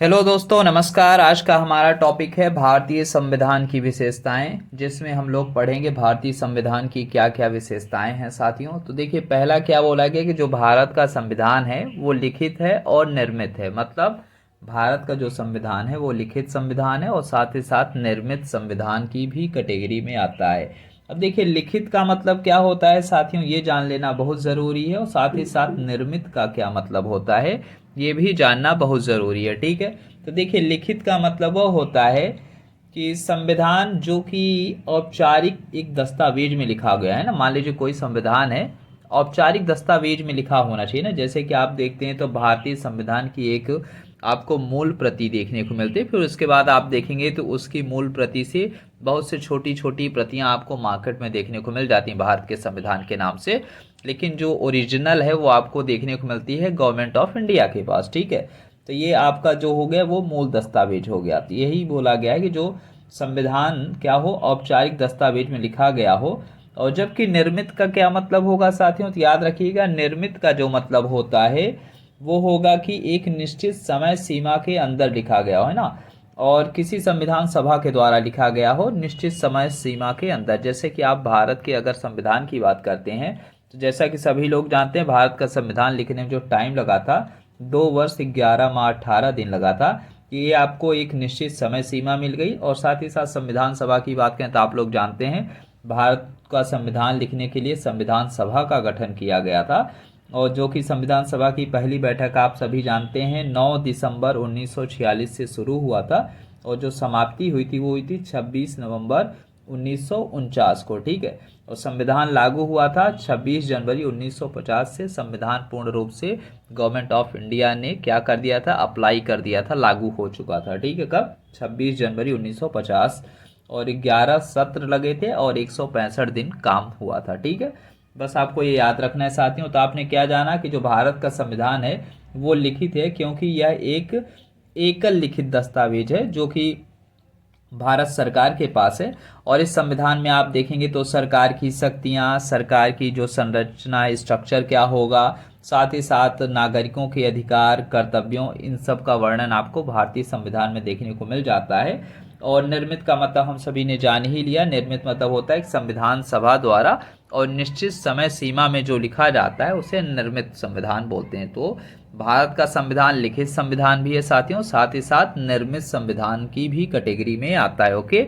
Hello दोस्तों, नमस्कार। आज का हमारा टॉपिक है भारतीय संविधान की विशेषताएं, जिसमें हम लोग पढ़ेंगे भारतीय संविधान की क्या क्या विशेषताएं हैं साथियों। तो देखिए, पहला क्या बोला गया कि जो भारत का संविधान है वो लिखित है और निर्मित है। मतलब भारत का जो संविधान है वो लिखित संविधान है और साथ ही साथ निर्मित संविधान की भी कैटेगरी में आता है। अब देखिए, लिखित का मतलब क्या होता है साथियों, ये जान लेना बहुत ज़रूरी है, और साथ ही साथ निर्मित का क्या मतलब होता है ये भी जानना बहुत ज़रूरी है। ठीक है, तो देखिए, लिखित का मतलब वो होता है कि संविधान जो कि औपचारिक एक दस्तावेज में लिखा गया है ना। मान लीजिए कोई संविधान है, औपचारिक दस्तावेज में लिखा होना चाहिए ना। जैसे कि आप देखते हैं तो भारतीय संविधान की एक आपको मूल प्रति देखने को मिलती है, फिर उसके बाद आप देखेंगे तो उसकी मूल प्रति से बहुत से छोटी छोटी प्रतियां आपको मार्केट में देखने को मिल जाती हैं भारत के संविधान के नाम से। लेकिन जो ओरिजिनल है वो आपको देखने को मिलती है गवर्नमेंट ऑफ इंडिया के पास। ठीक है, तो ये आपका जो हो गया वो मूल दस्तावेज हो गया। तो यही बोला गया है कि जो संविधान क्या हो, औपचारिक दस्तावेज में लिखा गया हो। और जबकि निर्मित का क्या मतलब होगा साथियों, तो याद रखिएगा, निर्मित का जो मतलब होता है वो होगा कि एक निश्चित समय सीमा के अंदर लिखा गया हो, है ना। और किसी संविधान सभा के द्वारा लिखा गया हो निश्चित समय सीमा के अंदर। जैसे कि आप भारत के अगर संविधान की बात करते हैं, तो जैसा कि सभी लोग जानते हैं, भारत का संविधान लिखने में जो टाइम लगा था 2 वर्ष 11 माह 18 दिन लगा था। ये आपको एक निश्चित समय सीमा मिल गई। और साथ ही साथ संविधान सभा की बात करें तो आप लोग जानते हैं भारत का संविधान लिखने के लिए संविधान सभा का गठन किया गया था। और जो कि संविधान सभा की पहली बैठक आप सभी जानते हैं 9 दिसंबर 1946 से शुरू हुआ था, और जो समाप्ति हुई थी वो हुई थी 26 नवंबर 1949 को। ठीक है, और संविधान लागू हुआ था 26 जनवरी 1950 से। संविधान पूर्ण रूप से गवर्नमेंट ऑफ इंडिया ने क्या कर दिया था, अप्लाई कर दिया था, लागू हो चुका था। ठीक है, कब? 26 जनवरी 1950। और 11 सत्र लगे थे और 165 दिन काम हुआ था। ठीक है, बस आपको ये याद रखना है साथियों। तो आपने क्या जाना कि जो भारत का संविधान है वो लिखित है, क्योंकि यह एक एकल लिखित दस्तावेज है जो कि भारत सरकार के पास है। और इस संविधान में आप देखेंगे तो सरकार की शक्तियां, सरकार की जो संरचना स्ट्रक्चर क्या होगा, साथ ही साथ नागरिकों के अधिकार कर्तव्यों, इन सब का वर्णन आपको भारतीय संविधान में देखने को मिल जाता है। और निर्मित का मतलब हम सभी ने जान ही लिया। निर्मित मतलब होता है कि संविधान सभा द्वारा और निश्चित समय सीमा में जो लिखा जाता है उसे निर्मित संविधान बोलते हैं। तो भारत का संविधान लिखित संविधान भी है साथियों, साथ ही साथ निर्मित संविधान की भी कैटेगरी में आता है। ओके।